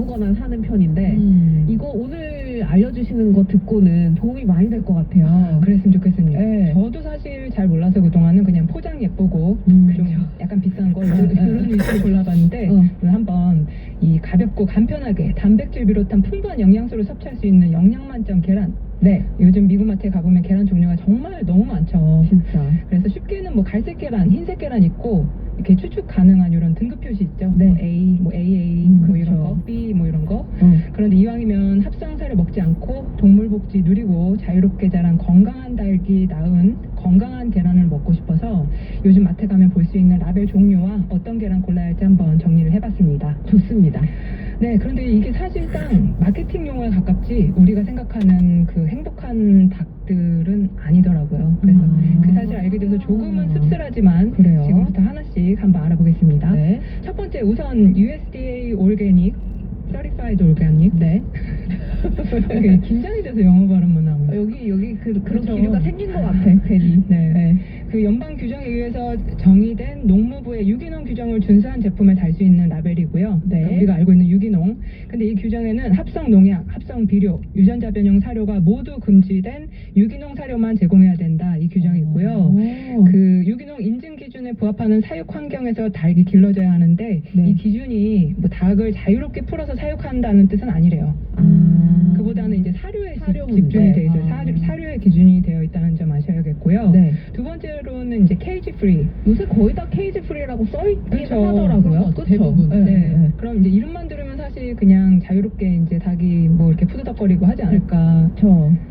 아무거나 사는 편인데 이거 오늘 알려주시는 거 듣고는 도움이 많이 될 것 같아요. 그랬으면 좋겠습니다. 네. 저도 사실 잘 몰라서 그동안은 그냥 포장 예쁘고 좀 약간 비싼 거 이런 위주로 골라봤는데 오늘 한번 이 가볍고 간편하게 단백질 비롯한 풍부한 영양소를 섭취할 수 있는 영양 만점 계란. 네. 요즘 미국 마트에 가보면 계란 종류가 정말 너무 많죠. 진짜. 그래서 쉽게는 뭐 갈색 계란, 흰색 계란 있고 이렇게 추측 가능한 이런 등급 표시 있죠. 네. 뭐 A, 뭐 AA, 뭐 이런 그쵸. 거, B 뭐 이런 거. 그런데 이왕이면 합성사를 먹지 않고 동물복지 누리고 자유롭게 자란 건강한 닭이 낳은 건강한 계란을 먹고 싶어서 요즘 마트 가면 볼 수 있는 라벨 종류와 어떤 계란 골라야 할지 한번 정리를 해봤습니다. 좋습니다. 네, 그런데 이게 사실상 마케팅 용어에 가깝지 우리가 생각하는 그 행복한 닭들은 아니더라고요. 그래서 그 사실 알게 돼서 조금은 씁쓸하지만 그래요? 지금부터 하나씩 한번 알아보겠습니다. 네. 첫 번째 우선 USDA 올게닉, Certified Organic. 네. 이렇게 긴장이 돼서 영어 발음만 나오고. 여기 그런 그쵸. 기류가 생긴 것 같아, 괜히. 네. 그 연방 규정에 의해서 정의된 농무부의 유기농 규정을 준수한 제품을 달 수 있는 라벨이고요. 네. 그러니까 우리가 알고 있는 유기농. 근데 이 규정에는 합성 농약, 합성 비료, 유전자 변형 사료가 모두 금지된 유기농 사료만 제공해야 된다. 이 규정이 있고요. 그 유기농 인증 기준에 부합하는 사육 환경에서 닭이 길러져야 하는데 네. 이 기준이 뭐 닭을 자유롭게 풀어서 사육한다는 뜻은 아니래요. 그보다는 이제 사료에 사료 집중이 문제. 돼 있어요. 사료에 기준이 되어 있다는 점 아셔야겠고요. 네. 두 번째로는 이제 케이지 프리. 요새 거의 다 케이지 프리라고 써있긴 그쵸. 하더라고요. 그쵸? 대부분. 네. 그럼 이제 이름만 들으면 사실 그냥 자유롭게 이제 닭이 뭐 이렇게 푸드덕거리고 하지 않을까.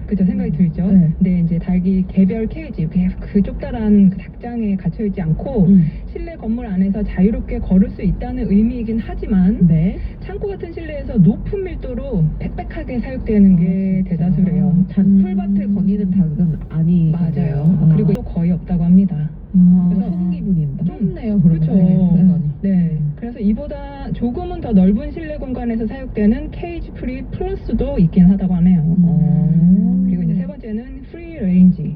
그죠 생각이 들죠. 네. 근데 이제 닭이 개별 케이지, 그 좁다란 그 닭장에 갇혀 있지 않고 실내 건물 안에서 자유롭게 걸을 수 있다는 의미이긴 하지만 네. 창고 같은 실내에서 높은 밀도로 빽빽하게 사육되는 게 대다수래요. 풀밭을 거니는 닭은 아니에요. 맞아요. 그리고 또 거의 없다고 합니다. 그래서 좋은 기분입니다. 좋네요, 그렇죠. 그러면. 네. 그래서 이보다 조금은 더 넓은 실내 공간에서 사육되는 케이지 프리 플러스도 있긴 하다고 하네요. 그리고 이제 세 번째는 프리 레인지.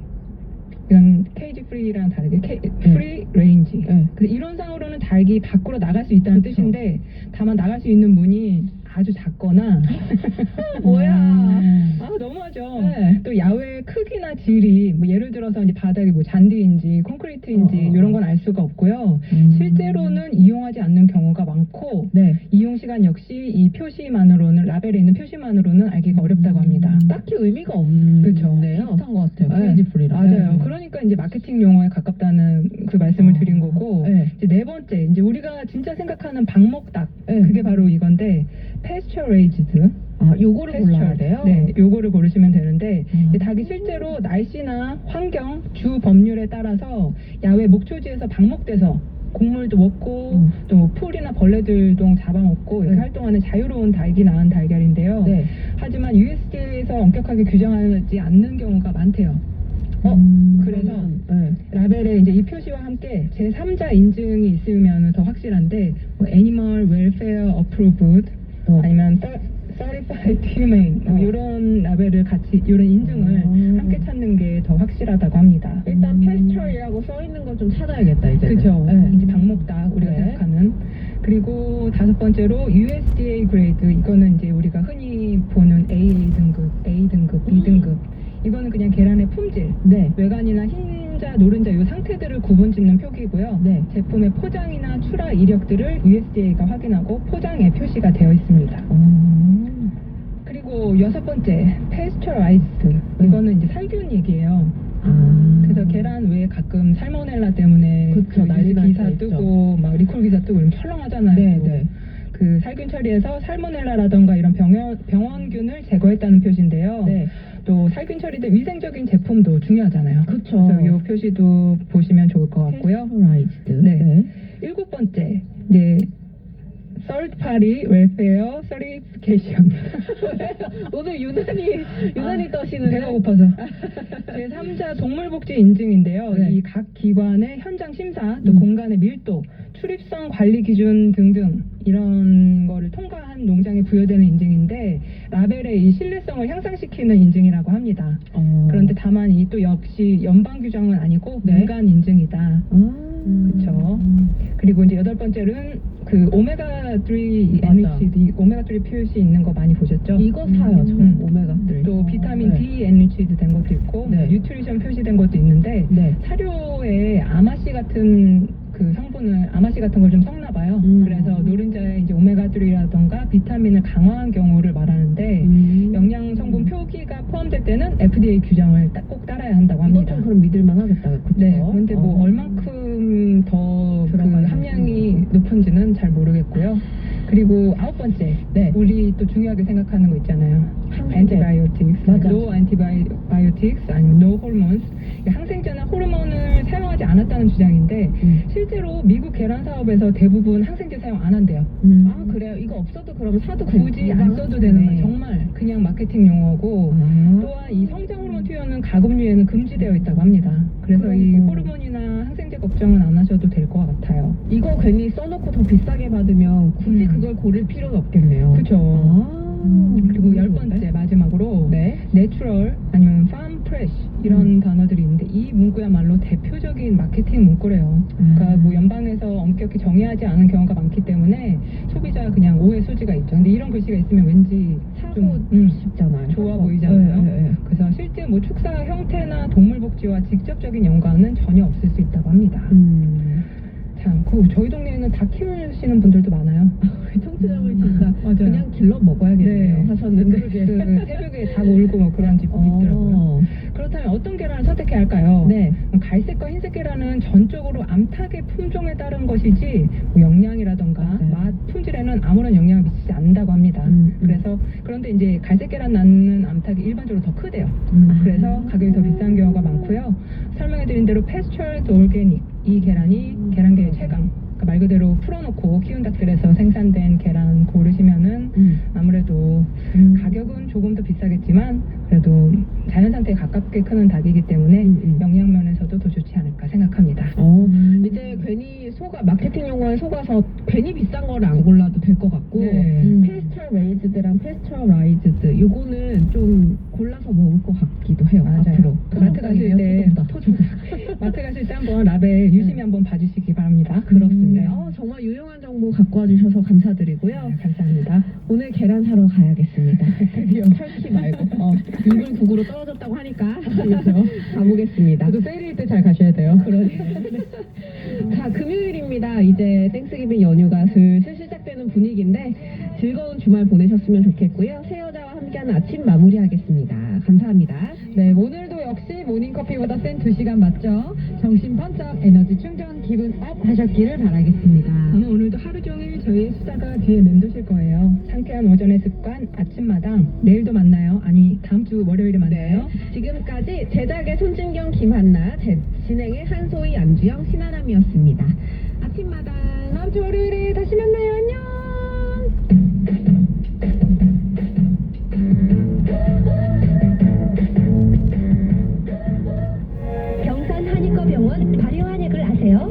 이건 케이지 프리랑 다르게 프리 레인지. 그래서 이론상으로는 닭이 밖으로 나갈 수 있다는 뜻인데 다만 나갈 수 있는 문이 아주 작거나 뭐야. 너무하죠. 네. 또 야외 크기나 질이 뭐 예를 들어서 이제 바닥이 뭐 잔디인지 콘크리트인지 이런 건 알 수가 없고요. 실제로는 이용하지 않는 경우가 많고 네. 이용 시간 역시 이 표시만으로는 라벨에 있는 표시만으로는 알기가 어렵다고 합니다. 딱히 의미가 없네요. 그쵸. 비슷한 것 같아요. 네. 케이지 프리랑. 맞아요. 그러니까 이제 마케팅 용어에 가깝다는 그 말씀을 드린 거고 네. 이제 네 번째 이제 우리가 진짜 생각하는 방목닭 네. 그게 바로 이건데 pasture-raised. 요거를 골라야 돼요? 네, 요거를 고르시면 되는데 이 닭이 실제로 날씨나 환경, 주 법률에 따라서 야외 목초지에서 방목돼서 곡물도 먹고 또 풀이나 벌레들도 잡아먹고 이렇게 활동하는 자유로운 닭이 낳은 달걀인데요. 네. 하지만 USDA에서 엄격하게 규정하지 않는 경우가 많대요. 그래서 라벨에 이제 이 표시와 함께 제3자 인증이 있으면 더 확실한데 뭐 Animal Welfare Approved 아니면 Certified Humane 이런 라벨을 같이 이런 인증을 함께 찾는 게 더 확실하다고 합니다. 일단 패스처리라고 써있는 걸 좀 찾아야겠다 이제. 그죠. 이제 방목닭 우리가 네. 생각하는. 그리고 다섯 번째로 USDA 그레이드 이거는 이제 우리가 흔히 보는 AA 등급, A 등급, B 등급. 이거는 그냥 계란의 품질, 네. 외관이나 흰자, 노른자 이 상태들을 구분짓는 표기고요. 네. 제품의 포장이나 출하 이력들을 USDA가 확인하고 포장에 표시가 되어 있습니다. 그리고 여섯 번째, pastörized. 이거는 이제 살균 얘기예요. 그래서 계란 외에 가끔 살모넬라 때문에 그쵸, 난리 날 기사 때 뜨고 막 리콜 기사 뜨고 이러면 철렁하잖아요. 네, 네. 그 살균 처리에서 살모넬라라던가 이런 병원균을 제거했다는 표시인데요. 네. 또 살균 처리된 위생적인 제품도 중요하잖아요. 그쵸. 그래서 이 표시도 보시면 좋을 것 같고요. 패스처라이즈드. 네. 일곱 번째, 이제 Third Party Welfare Certification. 오늘 유난히 떠시는 배가 고파서. 제3자 동물복지 인증인데요. 네. 이 각 기관의 현장 심사, 또 공간의 밀도, 출입성 관리 기준 등등 이런 거를 통과한 농장에 부여되는 인증인데 라벨의 이 신뢰성을 향상시키는 인증이라고 합니다. 그런데 다만 이 또 역시 연방 규정은 아니고 네. 민간 인증이다. 그렇죠. 그리고 이제 여덟 번째는 그 오메가3 맞아. NHD, 오메가3 표시 있는 거 많이 보셨죠? 이거 사요, 저 오메가3. 또 비타민 네. D NHD 된 것도 있고 네. 뉴트리션 표시된 것도 있는데 네. 사료에 아마씨 같은 그 성분을 아마씨 같은 걸 좀 섞나 봐요. 그래서 노른자에 이제 오메가3라던가 비타민을 강화한 경우를 말하는데 영양 성분 표기가 포함될 때는 FDA 규정을 꼭 따라야 한다고 이건 합니다. 좀 그럼 믿을만 하겠다. 그쵸? 네, 그런데 뭐 얼만큼 더 그 들어가야 함량이 높은지는 잘 모르겠고요. 그리고 9번째, 네. 우리 또 중요하게 생각하는 거 있잖아요. 항생제. antibiotics, 맞아. no antibiotics, 아니면 no hormones. 항생제나 호르몬을 사용하지 않았다는 주장인데 실제로 미국 계란 사업에서 대부분 항생제 사용 안 한대요. 아, 그래요? 이거 없어도 그럼 사도 굳이 안 써도 되는 거예요. 정말 그냥 마케팅 용어고 아. 또한 이 성장 호르몬 투여는 가금류에는 금지되어 있다고 합니다. 그래서 이 그러니까. 호르몬이나 항생제 걱정은 안 하셔도 될 것 같아요. 이거 괜히 써놓고 더 비싸게 받으면 굳이 그걸 고를 필요는 없겠네요. 그죠. 그리고 그건 10번째 마지막으로 네. 내추럴 아니면 farm fresh 이런 단어들이 있는데 이 문구야말로 대표적인 마케팅 문구래요. 그러니까 뭐 연방에서 엄격히 정의하지 않은 경우가 많기 때문에 소비자가 그냥 오해 소지가 있죠. 근데 이런 글씨가 있으면 왠지 사고 좀 싶잖아요. 좋아 보이잖아요. 네, 네. 그래서 실제 뭐 축사 형태나 동물 복지와 직접적인 연관은 전혀 없을 수 있다고 합니다. 참, 저희 동네에는 다 키우시는 분들도 많아요. 청취자분 진짜 맞아요. 그냥 길러 먹어야겠네요. 네. 하셨는데. 그 새벽에 닭 울고 뭐 그런 집도 있더라고요. 그렇다면 어떤 계란을 선택해야 할까요? 네. 갈색과 흰색 계란은 전적으로 암탉의 품종에 따른 것이지 뭐 영양이라던가 맞아요. 맛, 품질에는 아무런 영향을 미치지 않는다고 합니다. 그래서 그런데 이제 갈색 계란 낳는 암탉이 일반적으로 더 크대요. 그래서 가격이 더 비싼 경우가 많고요. 설명해드린 대로 패스처럴드 오르게닉 이 계란이 계란계의 최강. 그러니까 말 그대로 풀어놓고 키운 닭들에서 생산된 계란 고르시면은 아무래도 가격은 조금 더 비싸겠지만 그래도 자연 상태에 가깝게 크는 닭이기 때문에 영양 면에서도 더 좋지 않을까 생각합니다. 이제 괜히 마케팅 용어에 속아서 괜히 비싼 거를 안 골라도 될 것 같고 네. 페스처 레이즈드랑 페스처라이즈드 요거는 좀 골라서 먹을 것 같기도 해요. 맞아요. 앞으로 마트 가실 때 터진다. 마트 가실 때 한번 라벨 유심히 한번 봐주시기 바랍니다. 그렇습니다. 네. 정말 유용한 정보 갖고 와주셔서 감사드리고요. 네, 감사합니다. 오늘 계란 사러 가야겠습니다. 드디어 설치 말고 이불 국으로 떨어졌다고 하니까 그렇죠. 가보겠습니다. 저도 세일일 때 잘 가셔야 돼요. 자, 금요일입니다. 이제 땡스기빙 연휴가 슬슬 시작되는 분위기인데 즐거운 주말 보내셨으면 좋겠고요. 새 여자와 함께하는 아침 마무리하겠습니다. 감사합니다. 네, 오늘도 역시 모닝커피보다 센 2시간 맞죠? 정신 번쩍, 에너지 충전, 기분 업 하셨기를 바라겠습니다. 아마 오늘도 하루 종일 저희의 수다가 뒤에 맴도실 거예요. 상쾌한 오전의 습관, 아침마당. 내일도 만나요. 아니, 다음 주 월요일에 만나요. 지금까지 제작의 손진경, 김한나, 진행의 한소희, 안주영, 신아람이었습니다. 아침마당 다음 주 월요일